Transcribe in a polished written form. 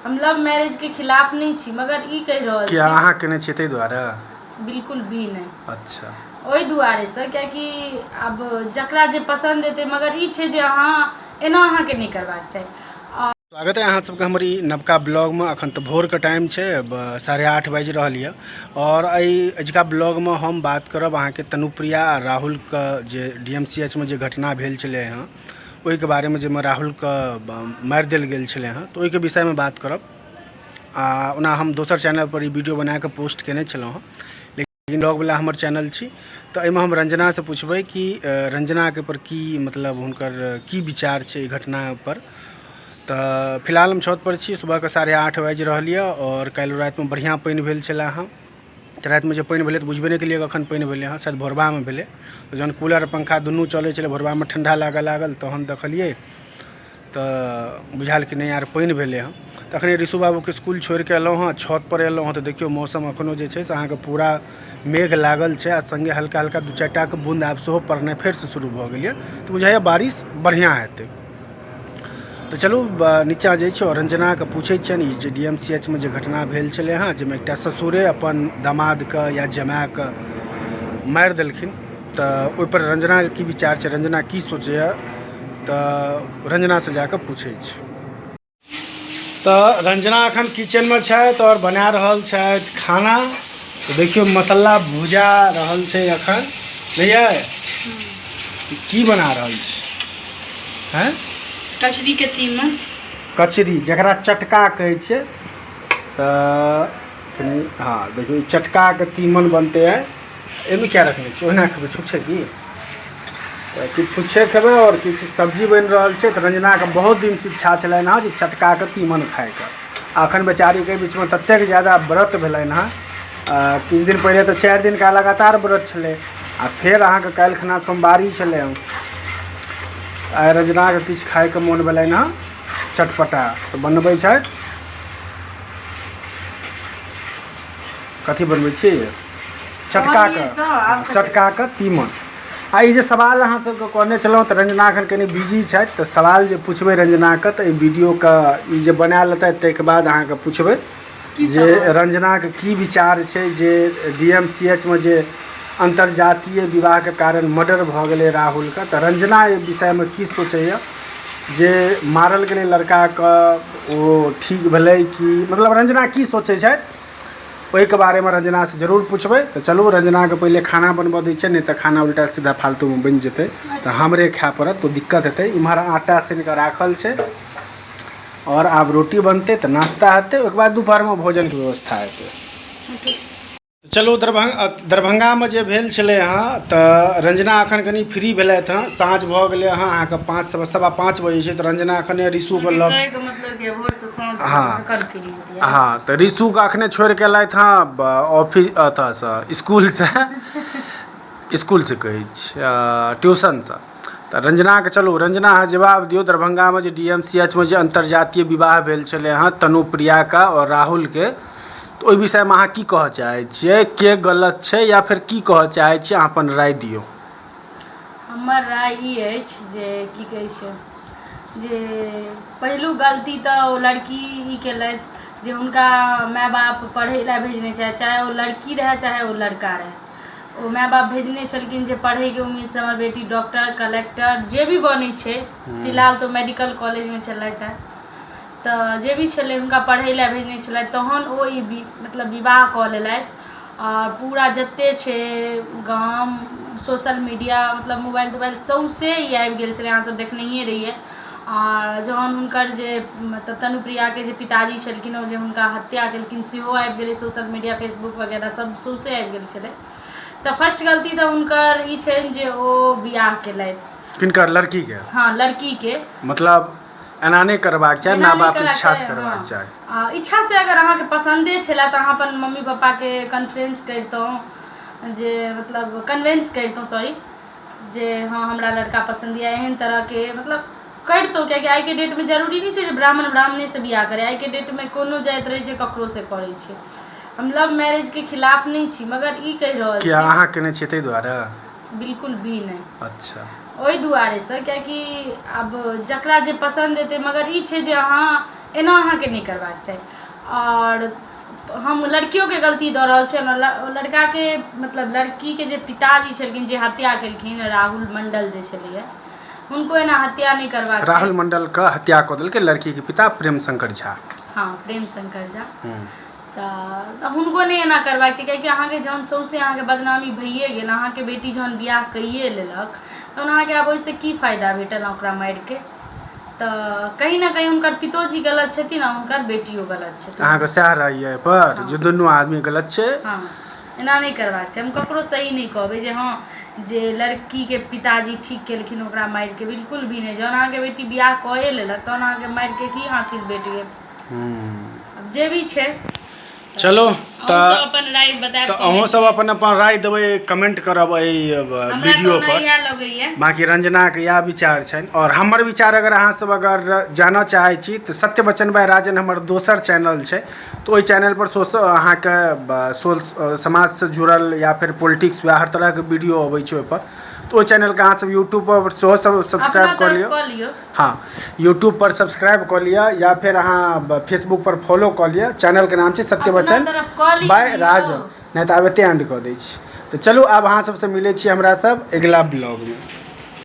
हम love marriage के खिलाफ नहीं छी, मगर ई कह रहल छी क्या अहाँ केने छियै ताहि दुआरे? बिल्कुल भी नहीं। अच्छा, ओहि दुआरे से कियाकि अब जकरा जे पसंद हेतै, मगर ई छै जे अहाँ एना अहाँके नहीं करबाक चाही। स्वागत है अहाँ सबके हमर ई नवका ब्लॉगमे। अखन तऽ भोरके टाइम छै, 8:30 बाजि रहल यऽ। और अजुका ब्लॉगमे हम बात करब अहाँके तनुप्रिया आ राहुलके जे DMCH में जे घटना भेल छलै हँ ओहिके बारेमे, जाहिमे राहुलके मारि देल गेल छलै हँ, तऽ ओहिके विषयमे बात करब। ओना हम दोसर चैनल पर ई वीडियो बनाके पोस्ट केने छलहुँ हँ, लेकिन ब्लॉगवला हमर चैनल छी, तऽ एहिमे हम रंजनासँ पुछबै कि रंजनाके पर की मतलब हुनकर की विचार छै ई घटना पर। तो फिलहाल हम छत पर छी, सुबह के 8:30 बाजि रहल यऽ। और कल रात में बढ़िया पानि भेल छलै हँ। तऽ रात में जे पानि भेलै तऽ बुझबे नहीं केलिए कखन पानि भेलै हँ, शायद भोरबा में भेलै। जहन कूलर पंखा दुनू चलै छलै, भोरबा में ठंडा लागऽ लागल, तहन देखलिए तऽ बुझायल कि नहीं यार पानि भेलै हँ। तखने ऋषु बाबूके स्कूल छोड़ि कऽ एलहुँ हँ, छत पर एलहुँ हँ तऽ देखियौ मौसम एखनो जे छै से अहाँके पूरा मेघ लागल छै, आ संगे हल्का हल्का 2-4 टा के बूंद आब सेहो पड़नाइ फेरसँ शुरू भऽ गेल यऽ। तऽ बुझाइए बारिश बढ़िया हेतै। तो चलू नीचा जाइ छी और रंजनाके पूछै छियनि ई जे DMCH में जे घटना भेल छलै हँ, जाहिमे एकटा ससुरे अपन दामादके या जमायके मारि देलखिन, तऽ ओहिपर रंजनाके की विचार छै, रंजना की सोचैए, तऽ रंजनासँ जाकऽ पूछै छी। तऽ रंजना एखन किचनमे छथि और बना रहल छथि खाना। तो देखियो मसाला भुजा रहल छै एखन, भैया की बना रहल छी हैं? कचरी के तीमन। कचरी जकरा चटका कहै छै, तऽ हाँ देखियो चटका के तीमन बनते है। एहिमे क्या रखने छी, ओहिना खेबै छुच्छे की? तऽ किछु छुच्छे खेबै और किछु सब्जी बनि रहल छै। तऽ रंजनाके बहुत दिन से इच्छा छलनि हँ जे चटकाके तीमन खाइके। एखन बेचारीके बीचमे ततेक ज़्यादा व्रत भेलनि हँ, किछु दिन पहिले तऽ 4 दिन का लगातार व्रत छलै, आ फेर अहाँके काल्हि खना सोमवारी छलै हँ। आइ रंजनाके किछु खाइके मोन भेलनि हँ चटपटा, तऽ बनबै छथि। कथी बनबै छी? चटकाके तीमन। आ ई जे सवाल अहाँ सबके कहने छलहुँ, तऽ रंजना एखन कनि बिजी छथि, तऽ सवाल जे पुछबै रंजनाके तऽ ई वीडियोके ई जे बना लेतै ताहिके बाद अहाँके पुछबै जे रंजनाके की विचार छै जे DMCH में जे अंतर्जातीय विवाहके कारण मर्डर भऽ गेलै राहुलके, तऽ रंजना एहि विषयमे की सोचैए जे मारल गेलै लड़काके, ओ ठीक भेलै कि मतलब रंजना की सोचै छथि ओहिके बारेमे रंजनासँ जरूर पुछबै। तऽ चलू रंजनाके पहिले खाना बनबऽ दै छै, नहीं तऽ खाना उल्टा सीधा फालतूमे बनि जेतै, तऽ हमरे खाए पड़त, तो दिक्कत हेतै। इम्हर आटा सान कऽ राखल छै और आब रोटी बनतै तऽ नाश्ता हेतै, ओहिके बाद दुपहरमे भोजनके व्यवस्था हेतै। चलू दरभंगामे जे भेल छलै हँ, तऽ रंजना एखन कनि फ्री भेलथि हँ। साँझ भऽ गेलै हँ, अहाँके 5:15 बजे छै। तऽ रंजना एखने ऋषुके लग हाँ तऽ ऋषुके एखने छोड़ि कऽ एलथि हँ ऑफिस, एतऽसँ स्कूलसँ कहै छी, ट्यूशनसँ। तऽ रंजनाके चलू रंजना अहाँ जवाब दियौ, दरभंगामे जे DMCH में जे अंतर्जातीय विवाह भेल छलै हँ तनुप्रियाके और राहुलके, तऽ ओहि विषयमे अहाँ की कहऽ चाहै छियै? के गलत छै या फिर की कहऽ चाहै छियै? अहाँ अपन राय दियौ। हमर राय ई अछि जे की कहै छै जे पहिलू गलती तऽ ओ लड़की ई केलथि जे हुनका माय बाप पढ़ै लए भेजने छै, चाहे ओ लड़की रहै चाहे ओ लड़का रहै। ओ माय बाप भेजने छलखिन जे पढ़ैके उम्मीदसँ हमर बेटी डॉक्टर, कलेक्टर जे भी बनै छै, फिलहाल तो मेडिकल कॉलेजमे छलथि हैं, तऽ जे भी छलै हुनका पढ़ै लए भेजने छलथि। तहन ओ ई मतलब विवाह कऽ लेलथि, और पूरा जते छै गाम, सोशल मीडिया, मतलब मोबाइल तोबाइल सौंसे ई आबि गेल छलै, अहाँ सब देखनहिए रहियै। आ जहन हुनकर जे मतलब तनुप्रियाके जे पिताजी छलखिन, ओ जे हुनका हत्या केलखिन सेहो आबि गेलै सोशल मीडिया, फेसबुक वगैरह सब सौंसे आबि गेल छलै। तऽ फर्स्ट गलती तऽ हुनकर ई छनि जे ओ बियाह केलथि। किनकर? लड़कीके? हाँ लड़कीके। मतलब एना नहीं करबाक चाही, माँ बाप इच्छासँ करबाक चाही। इच्छा से अगर अहाँके पसंदे छलै तऽ अहाँ अपन मम्मी पापाके कन्फ्रेंस करितहुँ, जे मतलब कन्वेंस करितहुँ, सॉरी, जे हाँ हमरा लड़का पसंद यऽ, एहन तरहके मतलब करितहुँ। कियाकि आइके डेटमे जरूरी नहीं छै जे ब्राह्मण ब्राह्मणेसँ बियाह करे। आइके डेटमे कोनो जाति रहै छै ककरोसँ करै छै। हम लव मैरिज के खिलाफ नहीं छी, मगर ई कह रहल छी क्या अहाँ केने छियै ताहि दुआरे? बिल्कुल भी नहीं। अच्छा, ओहि दुआरे से कियाकि अब जकरा जे पसंद हेतै, मगर ई छै जे अहाँ एना अहाँके नहीं करबाक चाही। और हम लड़कियों के गलती दऽ रहल छै, लड़का के मतलब लड़की के जे पिताजी छलखिन जे हत्या केलखिन, राहुल मंडल जे छलैया, हुनको एना हत्या नहीं करबाक चाही। राहुल मंडल का हत्या कऽ देलकै लड़की के पिता प्रेम शंकर झा। हाँ, प्रेम शंकर झा। तऽ हुनको नहीं एना करबाक चाही, कियाकि अहाँके जहन सौंसे अहाँके बदनामी भइए गेल, अहाँके बेटी जहन बियाह कइए लेलक, तहन अहाँके आब ओहिसँ की फायदा भेटल ओकरा मारि के। तऽ कहीं ना कहीं हुनकर पितोजी गलत छथिन आ हुनकर बेटियो गलत छथिन। अहाँके सएह रहैए पर जे दुनू आदमी गलत छै। हाँ, एना नहीं करबाक छै। हम ककरो सही नहीं कहबै जे हाँ जे लड़की के पिताजी ठीक केलखिन ओकरा मारि के, बिल्कुल भी नहीं। जहन अहाँके बेटी बियाह कए लेलक तहन अहाँके मारि के की हासिल भेट गेल। अब जे भी छै, चलो तऽ अपन राय बताएब, अहूँ सब अपन अपन राय देबै, कमेंट करब एहि वीडियो पर। बाकी रंजना के इएह विचार छनि। और हमर विचार अगर अहाँ सब अगर जानऽ चाहै छी तऽ सत्य बचन बाय राजन हमर दोसर चैनल छै, तऽ ओहि चैनल पर अहाँके समाज से जुड़ल या फिर पॉलिटिक्स या हर तरह के वीडियो अबै छै ओहिपर। तो ओहि चैनल के अहाँ सब यूट्यूब पर सेहो सब सब्सक्राइब कऽ लियौ। हाँ, यूट्यूब पर सब्सक्राइब कऽ लिअ या फिर अहाँ फेसबुक पर फॉलो कऽ लिअ। चैनल के नाम छै सत्य बचन बाय राजन, नहीं तो आब एते एंड कऽ दै छी। तो चलू आब अहाँ सबसे मिलै छी हमरा सब अगला ब्लॉग में।